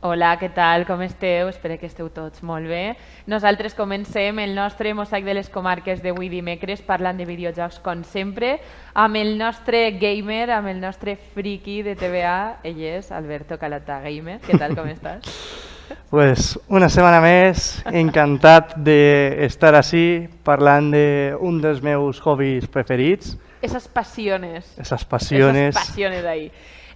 Hola, què tal? Com esteu? Espero que esteu tots molt bé. Nosaltres comencem el nostre mosaic de les comarques d'avui dimecres parlant de videojocs com sempre amb el nostre gamer, amb el nostre friki de TVA. Ell és Alberto Calata Gamer. Què tal, com estàs? Pues una setmana més, encantat d'estar així parlant d'un dels meus hobbies preferits. Esas pasiones. Esas pasiones. Esas pasiones ahí.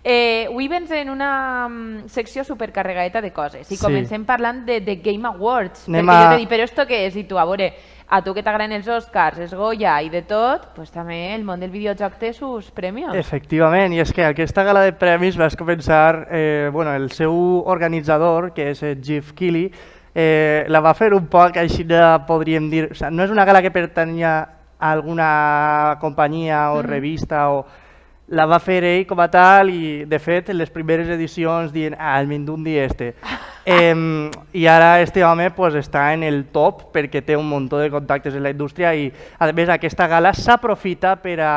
Avui vens en una secció supercarregadeta de coses i Sí. comencem parlant de Game Awards. Anem perquè jo a- t'he dit, però esto què és? I tu, a veure, a tu que t'agraden els Oscars, els Goya i de tot, pues també el món del videojoc té sus premios. Efectivament, i és que aquesta gala de premis vas començar, el seu organitzador, que és Geoff Keighley, la va fer un poc així, podríem dir, o sigui, no és una gala que pertanyia a alguna companyia o revista o la va fer ell com a tal i de fet en les primeres edicions dient el Mindundi este. I ara este home pues, està en el top perquè té un munt de contactes en la indústria i a més aquesta gala s'aprofita per a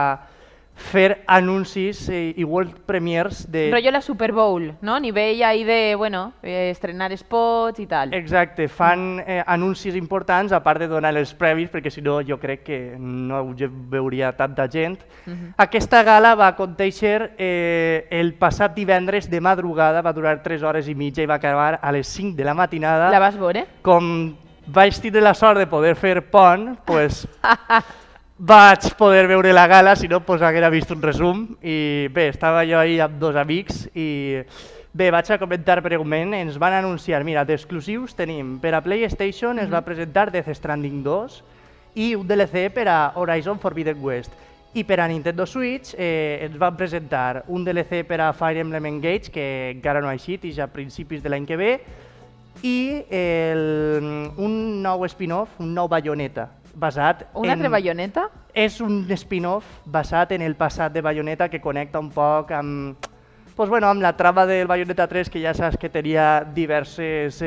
fer anuncis i world premiers de... Rollo la Super Bowl, no? Nivell ahí de, bueno, estrenar spots i tal. Exacte, fan anuncis importants a part de donar els premis perquè si no jo crec que no ho veuria tanta gent. Aquesta gala va acontéixer el passat divendres de madrugada, va durar 3 hores i mitja i va acabar a les 5 de la matinada. La vas veure? Com vaig tindre la sort de poder fer pont, pues, vaig poder veure la gala, si no pues, haguera vist un resum i bé, estava jo ahí amb 2 amics i bé, vaig a comentar breument, ens van anunciar, mira, d'exclusius tenim, per a PlayStation es va presentar Death Stranding 2 i un DLC per a Horizon Forbidden West i per a Nintendo Switch ens van presentar un DLC per a Fire Emblem Engage que encara no ha eixit i ja a principis de l'any que ve i un nou spin-off, un nou Bayonetta basat Una altra Bayonetta? És un spin-off basat en el passat de Bayonetta que connecta un poc amb, amb la trama del Bayonetta 3 que ja saps que tenia diverses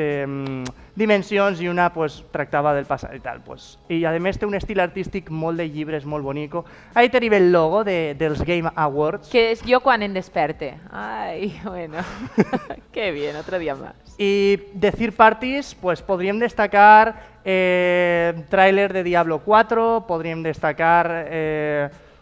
dimensions i una tractava del passat i tal. I a més té un estil artístic molt de llibres, molt bonico. Ahí tenim el logo dels Game Awards. Que és jo quan em desperte. Ai, bueno, qué bien, otro día más. I de third parties podríem destacar tràiler de Diablo 4, podríem destacar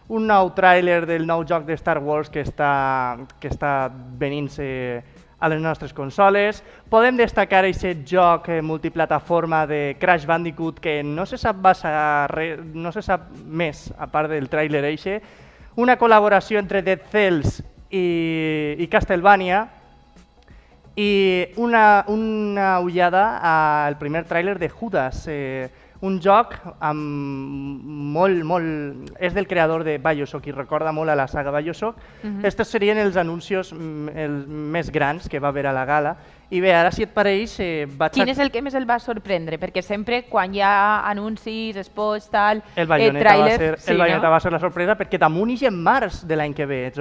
un nou tràiler del nou joc de Star Wars que està venint-se a les nostres consoles. Podem destacar aquest joc multiplataforma de Crash Bandicoot que no se sap no se sap més a part del tràiler eixe. Una col·laboració entre Dead Cells i Castlevania i una ullada al primer tràiler de Judas, un joc és del creador de BioShock i recorda molt a la saga BioShock. Estos serien els anuncis més grans que va haver a la gala. I bé, ara si et pareix... Quin és el que més el va sorprendre? Perquè sempre quan hi ha anuncis, spots, tal, el Bayonetta va ser la sorpresa perquè damunt ix en març de l'any que ve.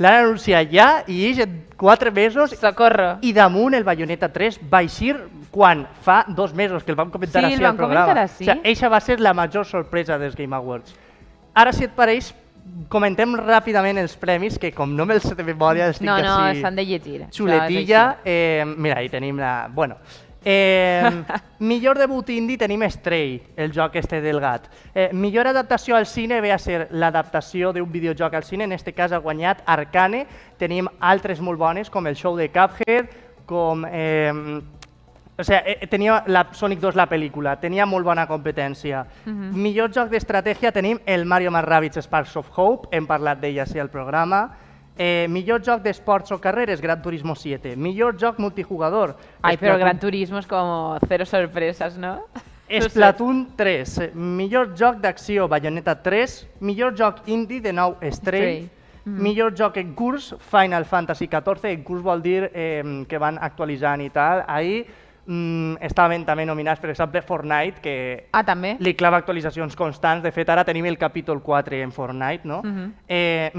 L'han anunciat ja i ix en 4 mesos. Socorro. I damunt el Bayonetta 3 va eixir quan fa 2 mesos que el vam comentar així al programa. Eixa va ser la major sorpresa dels Game Awards. Ara si et pareix comentem ràpidament els premis, que com no me'ls sé de memòria els tinc No, així... s'han de llegir. Xuletilla. Mira, ahí tenim la... Bueno, millor debut indie tenim Stray, el joc este del gat. Millor adaptació al cine ve a ser l'adaptació d'un videojoc al cine, en este cas ha guanyat Arcane. Tenim altres molt bones, com el show de Cuphead, com... tenia la Sonic 2 la pel·lícula, tenia molt bona competència. Millor joc d'estratègia tenim el Mario + Rabbids Sparks of Hope, hem parlat d'ell així al programa. Millor joc d'esports o carreres, Gran Turismo 7. Millor joc multijugador. Ai, però Gran Turismo és com cero sorpresas, ¿no? Splatoon 3. Millor joc d'acció, Bayonetta 3. Millor joc indie, de nou Stray. Millor joc en curs, Final Fantasy XIV. En curs vol dir que van actualitzant i tal. Ahir estaven també nominats, per exemple, Fortnite, que també li clava actualitzacions constants. De fet, ara tenim el capítol 4 en Fortnite, no?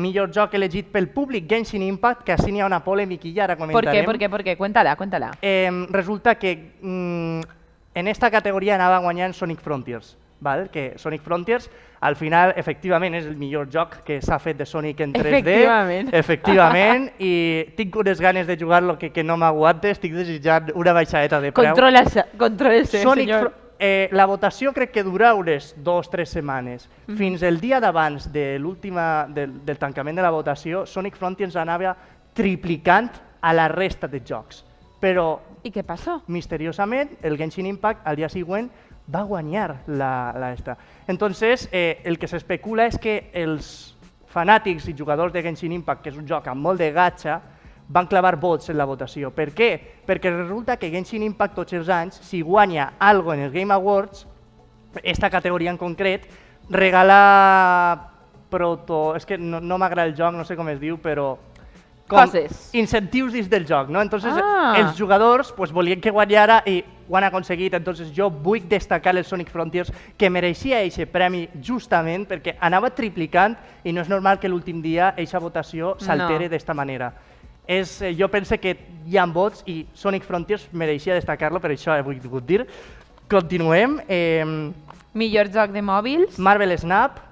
Millor joc elegit pel públic, Genshin Impact, que així n'hi ha una polemiquilla, ara comentarem. ¿Por qué? Cuéntala. Resulta que en esta categoria anava guanyant Sonic Frontiers. val? Que Sonic Frontiers al final efectivament és el millor joc que s'ha fet de Sonic en 3D. Efectivament. Efectivament, i tinc unes ganes de jugar-lo que no m'aguante, estic desitjant una baixadeta de preu. Contrólese, Sonic senyor. la votació crec que dura unes 2 o 3 setmanes. Fins el dia d'abans del tancament de la votació, Sonic Frontiers anava triplicant a la resta de jocs. Però, I què passa? misteriosament, el Genshin Impact al dia següent va guanyar la esta. Entonces, el que s'especula és que els fanàtics i jugadors de Genshin Impact, que és un joc amb molt de gatxa, van clavar vots en la votació. Per què? Perquè resulta que Genshin Impact tots els anys, si guanya algo en els Game Awards, esta categoria en concret, regala és que no m'agrada el joc, no sé com es diu, però Coses. incentius dins del joc, no? Entonces, els jugadors pues, volien que guanyara i ho han aconseguit. Entonces, jo vull destacar el Sonic Frontiers, que mereixia aquest premi justament perquè anava triplicant i no és normal que l'últim dia aquesta votació s'altere d'esta manera. Jo penso que hi ha vots i Sonic Frontiers mereixia destacar-lo, per això he volgut dir. Continuem. Millor joc de mòbils. Marvel Snap,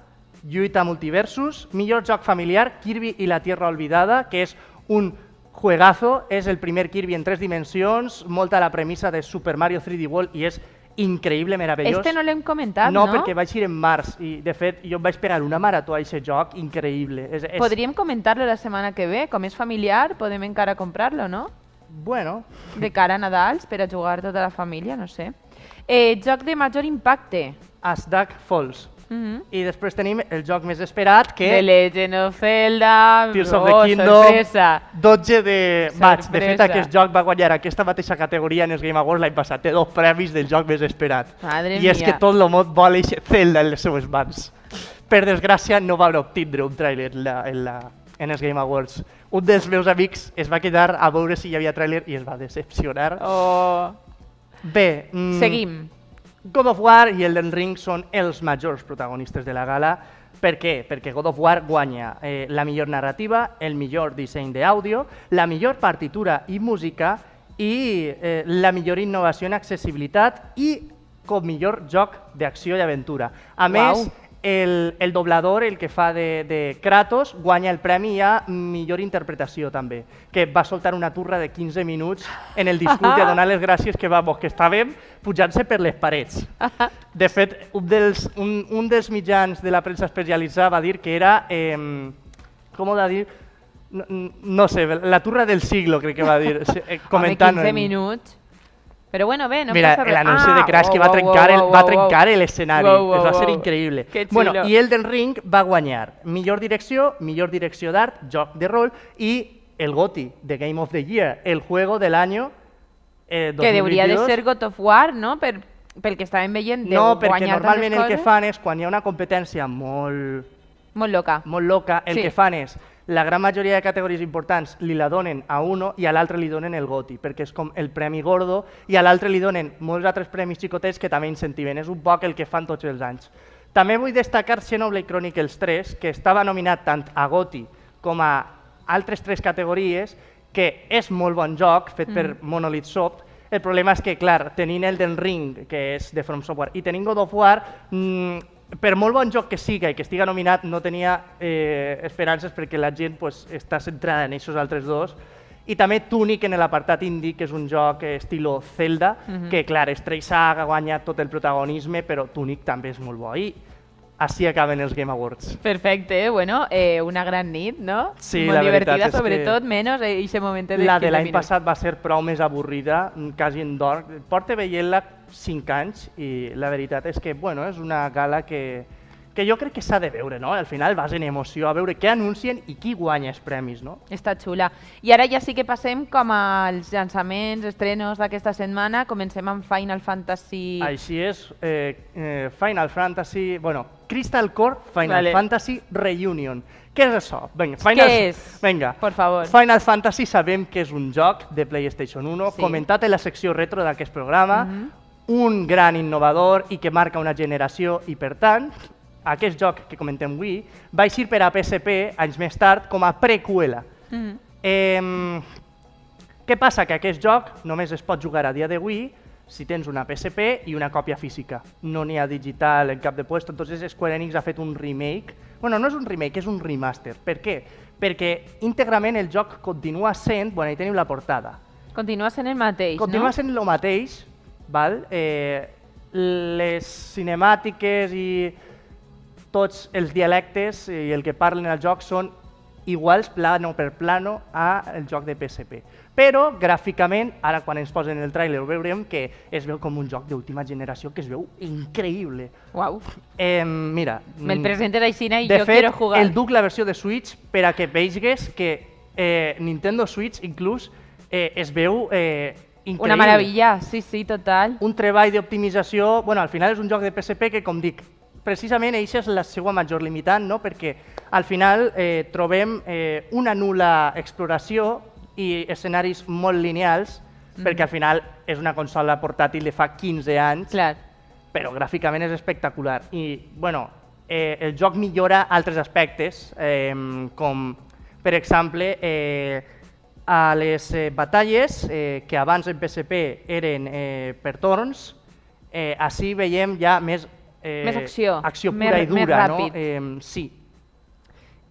Lluita Multiversus, millor joc familiar, Kirby i la Tierra Olvidada, que és un juegazo, és el primer Kirby en 3 dimensions, molta la premissa de Super Mario 3D World i és increïble, meravellós. Este no l'hem comentat, no? No, perquè vaig ir en març i, de fet, jo em vaig pegar una marató a aquest joc increïble. Podríem comentar-lo la setmana que ve, com és familiar, podem encara comprar-lo, no? Bueno. De cara a Nadals, per a jugar tota la família, no sé. Joc de major impacte. As Duck Falls. I després tenim el joc més esperat, que... The Legend of Zelda, Tears of the Kingdom, sorpresa. 12 de maig. De fet, Sorpresa. aquest joc va guanyar aquesta mateixa categoria en els Game Awards l'any passat. Té 2 premis del joc més esperat. Madre I és mia. que tot el món vol eixe Zelda en les seues mans. Per desgràcia, no van obtindre un tràiler en els Game Awards. Un dels meus amics es va quedar a veure si hi havia tràiler i es va decepcionar. Oh. Bé, Seguim. God of War i Elden Ring són els majors protagonistes de la gala. Per què? Perquè God of War guanya la millor narrativa, el millor disseny d'àudio, la millor partitura i música i la millor innovació en accessibilitat i com millor joc d'acció i aventura. A més, el doblador, el que fa de Kratos, guanya el premi a millor interpretació també, que va soltar una turra de 15 minuts en el discurs de donar les gràcies que estàvem pujant-se per les parets. De fet, un dels mitjans de la premsa especialitzada va dir que era, com ho de dir, no sé, la turra del siglo, crec que va dir, comentant. 15 minuts. Però bueno, bé, no Mira, passa res. l'anunci de Crash que va trencar l'escenari, va ser increïble. Bueno, i Elden Ring va guanyar millor direcció d'art, joc de rol i el GOTY, de Game of the Year, el juego del año 2022. Que hauria de ser God of War, no? Pel que estàvem veient de no, guanyar perquè normalment el que coses. fan és, quan hi ha una competència molt loca, el Sí. que fan és, la gran majoria de categories importants li la donen a uno i a l'altre li donen el GOTY, perquè és com el premi gordo, i a l'altre li donen molts altres premis xicotets que també incentiven. És un poc el que fan tots els anys. També vull destacar Xenoblade Chronicles 3, que estava nominat tant a GOTY com a altres 3 categories, que és molt bon joc, fet per Monolith Soft. El problema és que, clar, tenint Elden Ring, que és de From Software, i tenint God of War, per molt bon joc que siga i que estiga nominat, no tenia esperances perquè la gent està centrada en aquests altres dos. I també Tunic en l'apartat indie, que és un joc estilo Zelda, que clar, Stray Saga ha guanyat tot el protagonisme, però Tunic també és molt bo. I així acaben els Game Awards. Perfecte, bueno, una gran nit, no? Sí, molt la veritat divertida, és que sobretot, menys aquest moment de La de l'any passat va ser prou més avorrida, quasi en d'or. Porto veient-la 5 anys i la veritat és que bueno, és una gala que jo crec que s'ha de veure, no? Al final vas en emoció a veure què anuncien i qui guanya els premis, no? Està xula. I ara ja sí que passem com als llançaments, estrenos d'aquesta setmana. Comencem amb Final Fantasy... Així és, Final Fantasy... Bueno, Crystal Core Final Vale. Fantasy Reunion. Què és això? Vinga, Què és? Vinga. Por favor. Final Fantasy sabem que és un joc de PlayStation 1, Sí. comentat en la secció retro d'aquest programa, un gran innovador i que marca una generació i, per tant, aquest joc que comentem avui va eixir per a PSP anys més tard com a preqüela. Què passa? Que aquest joc només es pot jugar a dia d'avui si tens una PSP i una còpia física. No n'hi ha digital en cap de puesto, entonces Square Enix ha fet un remake. Bueno, no és un remake, és un remaster. Per què? Perquè íntegrament el joc continua sent... Bueno, ahí teniu la portada. Continua sent el mateix, Continua no? sent el mateix, val? Les cinemàtiques i tots els dialectes i el que parlen al joc són iguals plano per plano al joc de PSP. Però gràficament, ara quan ens posen el tràiler ho veurem que es veu com un joc d'última generació que es veu increïble. Uau. Mira, Me'l presentes així i de jo fet, quiero jugar. el duc la versió de Switch per a que veigues que Nintendo Switch inclús es veu increïble. Una meravella, sí, sí, total. Un treball d'optimització, bueno, al final és un joc de PSP que, com dic, precisament eixa és la seva major limitant, no? Perquè al final trobem una nul·la exploració i escenaris molt lineals, perquè al final és una consola portàtil de fa 15 anys, Clar. però gràficament és espectacular. I, bueno, el joc millora altres aspectes, com, per exemple, a les batalles que abans en PSP eren per torns, així veiem ja més acció. acció Més- pura i més dura, no? ràpid. Sí.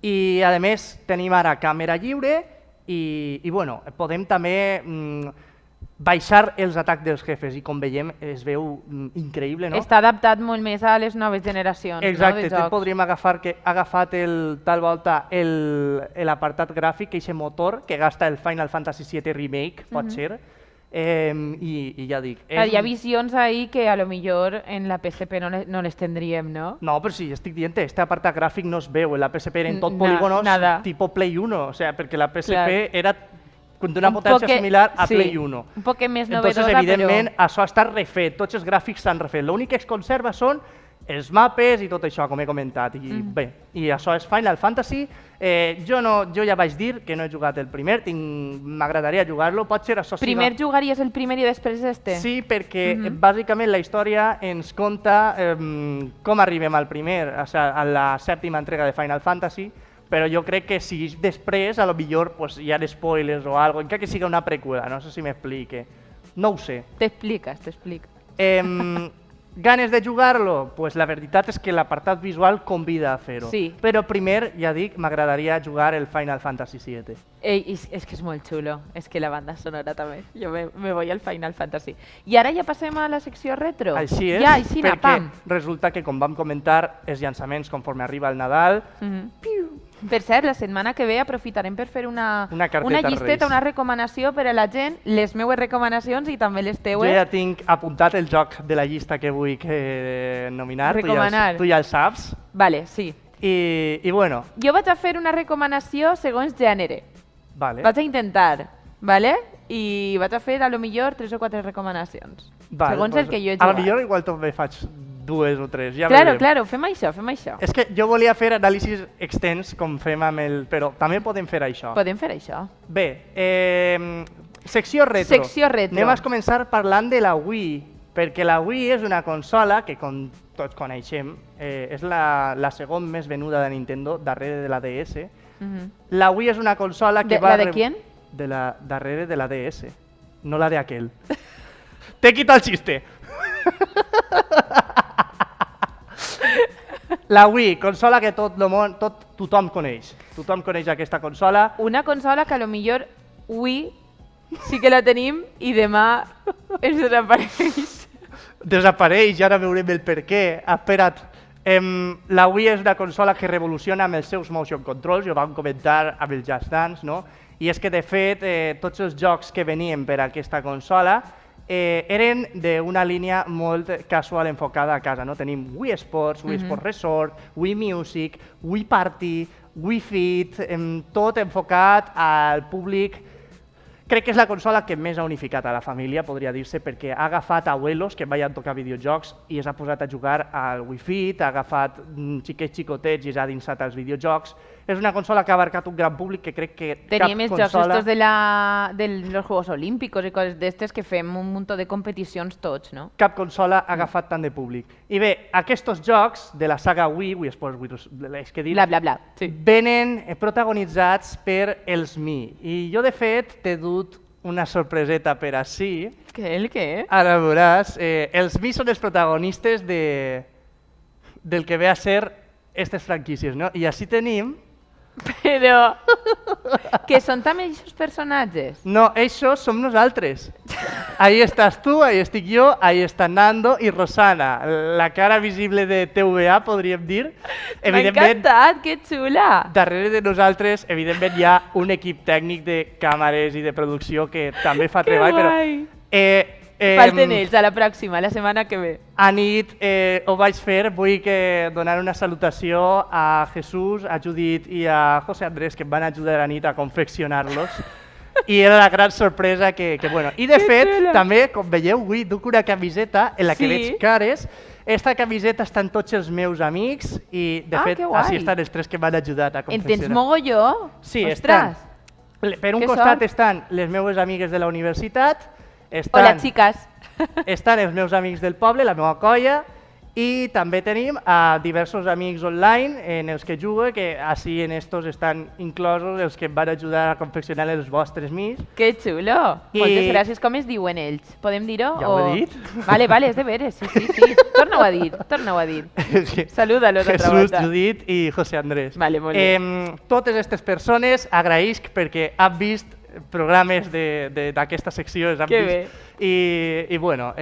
I a més tenim ara càmera lliure i bueno, podem també baixar els atacs dels jefes i com veiem es veu increïble, no? Està adaptat molt més a les noves generacions, Exacte, no, de tot jocs. podríem agafar que ha agafat tal volta l'apartat gràfic, aquest motor que gasta el Final Fantasy VII Remake, pot ser, i ja dic... Hi ha visions ahí que a lo millor en la PSP no les tendríem, no? No, però sí, estic dient, este apartat gràfic no es veu, en la PSP eren tot Na- polígonos nada. tipo Play 1, o sea, perquè la PSP Clar. era d'una Un potència poque- similar a sí, Play 1. un poc més Entonces, novedosa, evidentment, però... això està refet, tots els gràfics s'han refet. L'únic que es conserva són els mapes i tot això, com he comentat. I bé, i això és Final Fantasy. Jo ja vaig dir que no he jugat el primer, m'agradaria jugar-lo, pot ser això Primer jugaries el primer i després este? Sí, perquè bàsicament la història ens conta com arribem al primer, o sigui, a la sèptima entrega de Final Fantasy, però jo crec que si després, a lo millor pues, hi ha spoilers o algo, encara que siga una preqüela, no sé si m'explique. No ho sé. T'expliques. Ganes de jugar-lo? Pues la veritat és que l'apartat visual convida a fer-ho. Sí. Però primer, ja dic, m'agradaria jugar el Final Fantasy VII. És que és molt xulo, és que la banda sonora també. Jo me voy al Final Fantasy. I ara ja passem a la secció retro. Així és, Ja, així perquè pam. resulta que, com vam comentar, els llançaments conforme arriba el Nadal, Per cert, la setmana que ve aprofitarem per fer una carpeta llisteta, Reis. una recomanació per a la gent, les meues recomanacions i també les jo teues. ja tinc apuntat el joc de la llista que vull nominar, Recomanar. tu ja el saps. Vale, sí. I bueno, Jo vaig a fer una recomanació segons gènere. vale. Vaig a intentar, vale? I vaig a fer a lo millor 3 o 4 recomanacions. Vale, segons pues, el que jo he A jugat. lo millor igual també faig 2 o 3, ja Claro, veurem. claro, fem això. És que jo volia fer anàlisis extens com fem amb el... Però també podem fer això. Podem fer això. Bé, secció retro. Secció retro. Anem a començar parlant de la Wii, perquè la Wii és una consola que, com tots coneixem, és la segona més venuda de Nintendo, darrere de la DS. La Wii és una consola que va... ¿La de quién? Darrere de la DS, no la de aquel. Te quito el chiste. La Wii, consola que tothom coneix. Tothom coneix aquesta consola. Una consola que a lo millor Wii sí que la tenim i demà ens desapareix. Desapareix, i ara veurem el per què. Espera't, la Wii és una consola que revoluciona amb els seus motion controls, ho vam comentar amb el Just Dance, no? I és que, de fet, tots els jocs que venien per a aquesta consola eren d'una línia molt casual enfocada a casa. No? Tenim Wii Sports, Wii Sports Resort, Wii Music, Wii Party, Wii Fit, tot enfocat al públic. Crec que és la consola que més ha unificat a la família, podria dir-se, perquè ha agafat abuelos que vayan tocar videojocs i es ha posat a jugar al Wii Fit, ha agafat xiquets xicotets i es ha dinsat als videojocs. És una consola que ha abarcat un gran públic que crec que Teníem cap els jocs consola... estos de los Juegos Olímpicos i coses d'estes que fem un munt de competicions tots, no? Cap consola ha agafat tant de públic. I bé, aquests jocs de la saga Wii, Wii Sports, és que dir, Bla, bla, bla. Sí. venen protagonitzats per els Mi. I jo, de fet, t'he dut una sorpreseta per ací. Què, el què? Ara veuràs, els Mi són els protagonistes del que ve a ser aquestes franquícies, no? I així tenim... Però... que són també aquests personatges? No, això som nosaltres. Ahí estàs tu, ahí estic jo, ahí està Nando i Rosana, la cara visible de TVA, podríem dir. M'ha encantat, que xula! Darrere de nosaltres, evidentment, hi ha un equip tècnic de càmeres i de producció que també fa treball, però... Falten ells, a la pròxima, la setmana que ve. Anit, ho vaig fer, vull donar una salutació a Jesús, a Judit i a José Andrés, que em van ajudar a nit a confeccionar-los. I era la gran sorpresa que bueno. I de fet, també, com veieu, avui duc una camiseta en la que veig cares. Esta camiseta estan tots els meus amics i, de fet, així estan els tres que m'han ajudat a confeccionar. En tens mogolló? Sí, estan. Per un costat estan les meves amigues de la universitat. Hola, chicas. Estan els meus amics del poble, la meva colla, i també tenim a diversos amics online en els que jugo, que així en estos estan inclosos els que em van ajudar a confeccionar els vostres mis. Que xulo! Moltes gràcies. Com es diuen ells? Podem dir-ho? Ja ho he dit. Vale, és de veres, sí. Torna-ho a dir. Saluda-los altra volta. Jesús, Judit i José Andrés. Vale, molt bé. Totes aquestes persones agraïsc perquè han vist programes d'aquesta secció. Que bé. I bueno...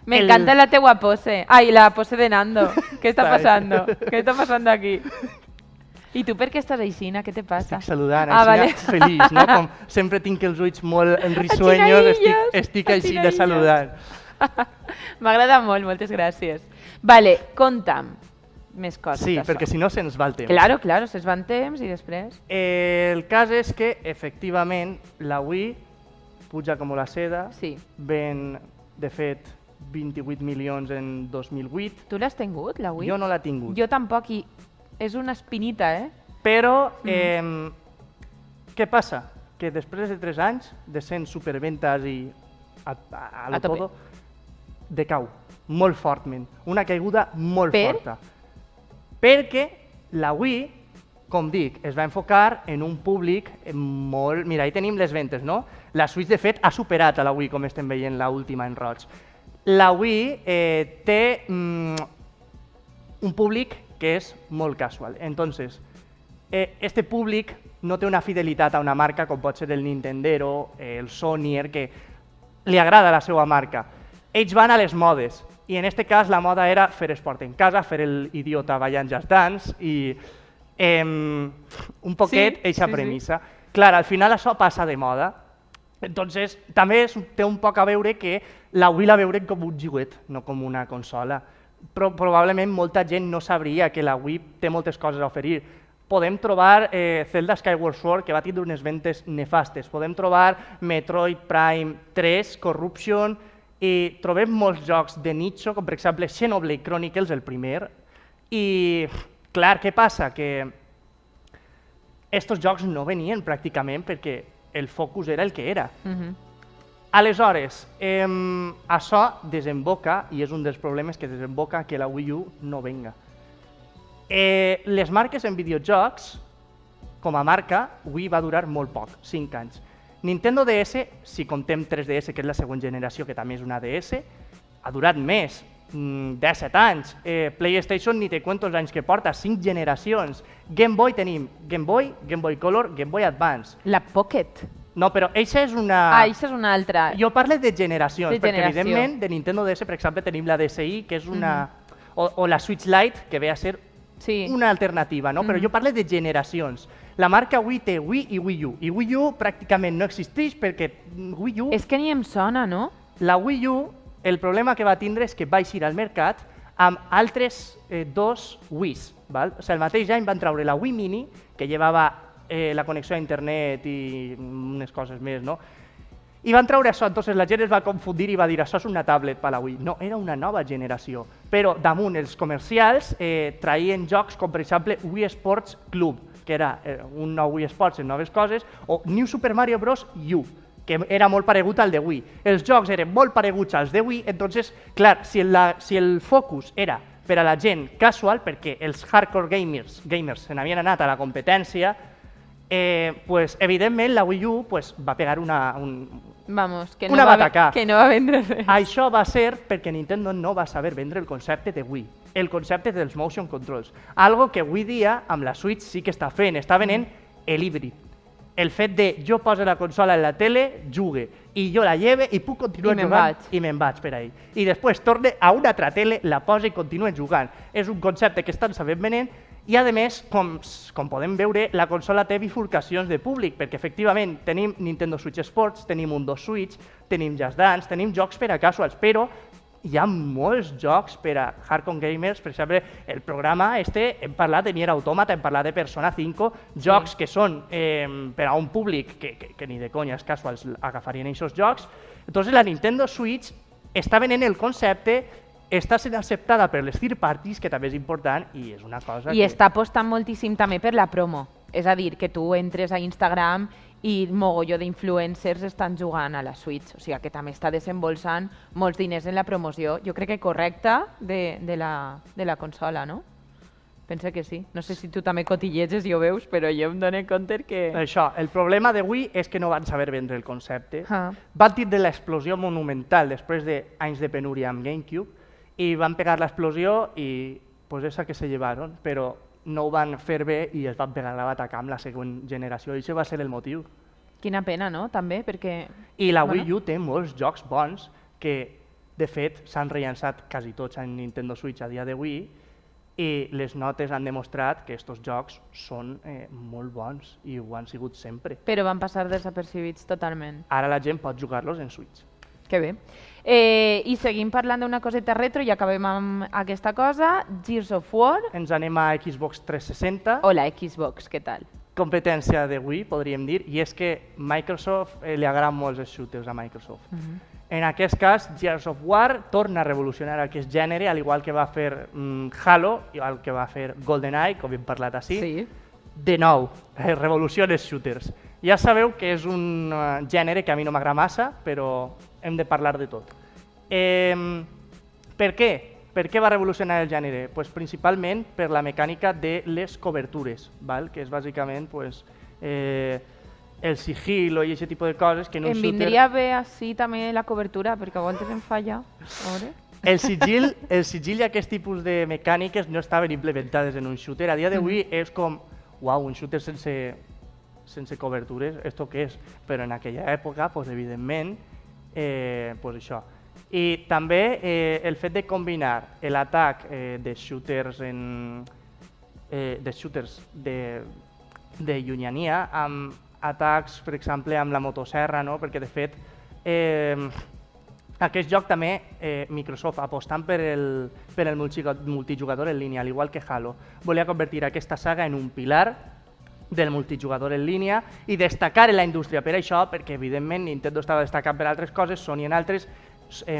Me encanta la teua pose. Ai, la pose de Nando. ¿Qué está pasando? ¿Qué está pasando aquí? I tu per què estàs aixina? Què te passa? Estic saludant, feliç, no? Com sempre tinc els ulls molt enrisueños, estic aixina saludant. M'agrada molt, moltes gràcies. Vale, conta'm més coses. Sí, perquè si no se'ns va el temps. Claro, se'ns va el temps i després... El cas és que, efectivament, la Wii puja com la seda, ven, de fet, 28 milions en 2008. Tu l'has tingut, la Wii? Jo no l'he tingut. Jo tampoc, i és una espinita, Però, què passa? Que després de 3 anys de sent superventas i a lo todo, decau molt fortament. Una caiguda molt forta. Perquè la Wii, com dic, es va enfocar en un públic molt... Mira, ahí tenim les ventes, no? La Switch, de fet, ha superat a la Wii, com estem veient l'última en roig. La Wii té un públic que és molt casual. Entonces, este públic no té una fidelitat a una marca com pot ser el Nintendero, el Sonyer, que li agrada la seva marca. Ells van a les modes, i en aquest cas la moda era fer esport en casa, fer l'idiota ballant Just Dance, i un poquet eixa premissa. Clar, al final això passa de moda. Entonces, també té un poc a veure que la Wii la veurem com un joguet, no com una consola. Però probablement molta gent no sabria que la Wii té moltes coses a oferir. Podem trobar Zelda Skyward Sword, que va tindre unes ventes nefastes. Podem trobar Metroid Prime 3, Corruption, i trobem molts jocs de nicho, com per exemple Xenoblade Chronicles, el primer. I, clar, què passa? Que estos jocs no venien pràcticament perquè el focus era el que era. Aleshores, això desemboca, i és un dels problemes que desemboca que la Wii U no venga. Les marques en videojocs, com a marca, Wii va durar molt poc, 5 anys. Nintendo DS, si comptem 3DS, que és la següent generació, que també és una DS, ha durat més, 17 anys. PlayStation, ni te cuento els anys que porta, 5 generacions. Game Boy tenim Game Boy, Game Boy Color, Game Boy Advance. La Pocket. No, però eixa és una... Eixa és una altra. Jo parlo de generacions, perquè evidentment de Nintendo DS, per exemple, tenim la DSi, que és una... o la Switch Lite, que ve a ser una alternativa, no? Però jo parlo de generacions. La marca Wii té Wii i Wii U, i Wii U pràcticament no existeix perquè Wii U... És que ni em sona, no? La Wii U, el problema que va tindre és que va eixir al mercat amb altres 2 Wiis. O sigui, el mateix any van treure la Wii Mini, que llevava la connexió a internet i unes coses més, no? I van treure això, entonces la gent es va confundir i va dir això és una tablet per la Wii. No, era una nova generació. Però damunt els comercials traien jocs com per exemple Wii Sports Club, que era un nou Wii Sports en noves coses, o New Super Mario Bros. U, que era molt paregut al de Wii. Els jocs eren molt pareguts als de Wii, entonces, clar, si el focus era per a la gent casual, perquè els hardcore gamers se n'havien anat a la competència, Pues, evidentment, la Wii U pues, va pegar Vamos, que no, una batacà. que no va vendre res. Això va ser perquè Nintendo no va saber vendre el concepte de Wii, el concepte dels motion controls. Algo que avui dia amb la Switch sí que està fent, està venent l'híbrid. El fet de jo poso la consola en la tele, jugue, i jo la lleve i puc continuar jugant i me'n vaig per ahí. I després torne a una altra tele, la posa i continua jugant. És un concepte que estan sabent venent i, a més, com podem veure, la consola té bifurcacions de públic, perquè efectivament tenim Nintendo Switch Sports, tenim un 2 Switch, tenim Just Dance, tenim jocs per a casuals, però hi ha molts jocs per a hardcore gamers. Per exemple, el programa hem parlat de Nier Automata, hem parlat de Persona 5, jocs que són per a un públic que ni de conya els casuals agafarien aquests jocs. Entonces la Nintendo Switch està venent el concepte, està sent acceptada per les third parties, que també és important, i és una cosa I està apostant moltíssim també per la promo. És a dir, que tu entres a Instagram i mogolló d'influencers estan jugant a la Switch, o sigui que també està desembolsant molts diners en la promoció, jo crec que correcta, de la consola, no? Penso que sí. No sé si tu també cotilleges i ho veus, però jo em dono compte que... Això, el problema de Wii és que no van saber vendre el concepte. Ah. Van tindre l'explosió monumental després d'anys de penúria amb GameCube i van pegar l'explosió i pues esa que se llevaron, però no ho van fer bé i es van pegar la batacà amb la següent generació, i això va ser el motiu. Quina pena, no? També, perquè... I la Wii U té molts jocs bons que, de fet, s'han rellançat quasi tots en Nintendo Switch a dia d'avui i les notes han demostrat que aquests jocs són molt bons i ho han sigut sempre. Però van passar desapercibits totalment. Ara la gent pot jugar-los en Switch. Que bé. I seguim parlant d'una coseta retro i acabem amb aquesta cosa, Gears of War. Ens anem a Xbox 360. Hola, Xbox, què tal? Competència de Wii, podríem dir, i és que Microsoft li agraden molts els shooters a Microsoft. En aquest cas, Gears of War torna a revolucionar aquest gènere, al igual que va fer Halo, igual que va fer GoldenEye, com hem parlat així. Sí. De nou, revoluciona els shooters. Ja sabeu que és un gènere que a mi no m'agrada massa, però hem de parlar de tot. Per què? Per què va revolucionar el gènere? Pues principalment per la mecànica de les cobertures, val? Que és bàsicament pues, el sigilo i aquest tipus de coses que en un em shooter... vindria bé així també la cobertura, perquè a voltes em falla. A veure. El sigil i aquest tipus de mecàniques no estaven implementades en un shooter. A dia d'avui és com, uau, un shooter sense cobertures, ¿esto qué es? Però en aquella època, pues, evidentment, pues això. I també el fet de combinar l'atac de shooters de llunyania amb atacs, per exemple, amb la motosserra, no? Perquè de fet aquest joc també, Microsoft, apostant per el multijugador en línia, al igual que Halo, volia convertir aquesta saga en un pilar del multijugador en línia i destacar en la indústria per això, perquè evidentment Nintendo estava destacant per altres coses, Sony en altres,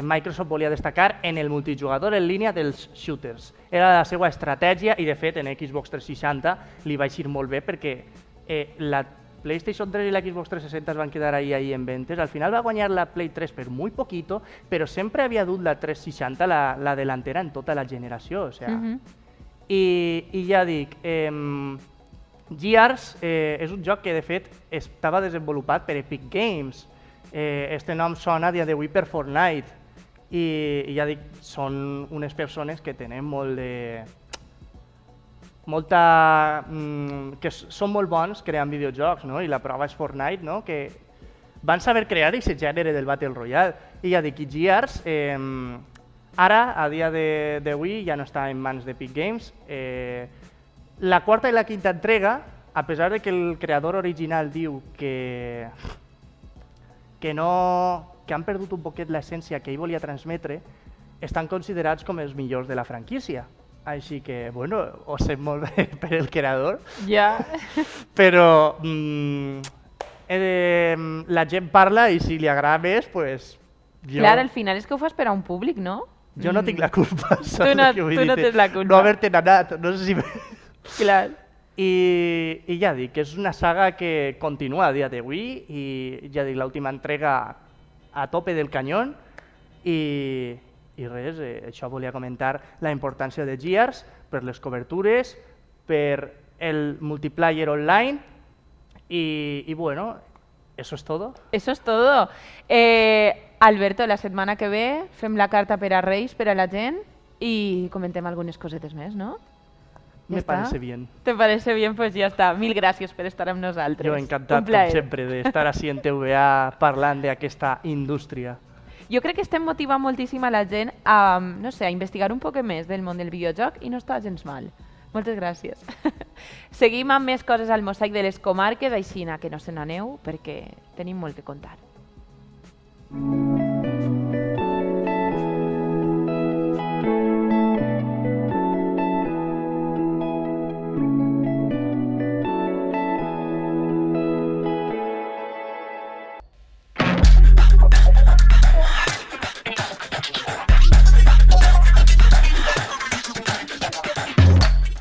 Microsoft volia destacar en el multijugador en línia dels shooters. Era la seva estratègia i de fet en Xbox 360 li va eixir molt bé perquè la PlayStation 3 i la Xbox 360 es van quedar ahí en ventes. Al final va guanyar la Play 3 per muy poquito, però sempre havia dut la 360 la delantera en tota la generació. O sea. I ja dic, Gears és un joc que de fet estava desenvolupat per Epic Games. Este nom sona a dia d'avui per Fortnite i ja dic, són unes persones que tenen que són molt bons creant videojocs, no? I la prova és Fortnite, no? Que van saber crear aquest gènere del Battle Royale. I ja dic, Gears ara, a dia d'avui, ja no està en mans d'Epic Games. La quarta i la quinta entrega, a pesar de que el creador original diu que han perdut un poquet l'essència que ell volia transmetre, estan considerats com els millors de la franquícia. Així que, bueno, ho sé molt bé per el creador. Ja. Però la gent parla i si li agrada més, pues... Clar, al final és que ho fas per a un públic, no? Jo no tinc la culpa. Tu no tens la culpa. No haver-te anat, no sé si... Clar. I ja dic, és una saga que continua a dia d'avui i ja dic, l'última entrega a tope del canyón i res, això volia comentar la importància de Gears per les cobertures, per el multiplayer online Y bueno, eso es todo. Eso es todo. Alberto, la setmana que ve fem la carta per a Reis, per a la gent, i comentem algunes cosetes més, no? Me parece bien. ¿Te parece bien? Pues ya está. Mil gràcies per estar amb nosaltres. Jo encantat, com sempre, d'estar així en TVA parlant d'aquesta indústria. Jo crec que estem motivant moltíssim a la gent a, no sé, a investigar un poc més del món del videojoc i no està gens mal. Moltes gràcies. Seguim amb més coses al Mosaic de les Comarques, així que no se n'aneu perquè tenim molt que contar.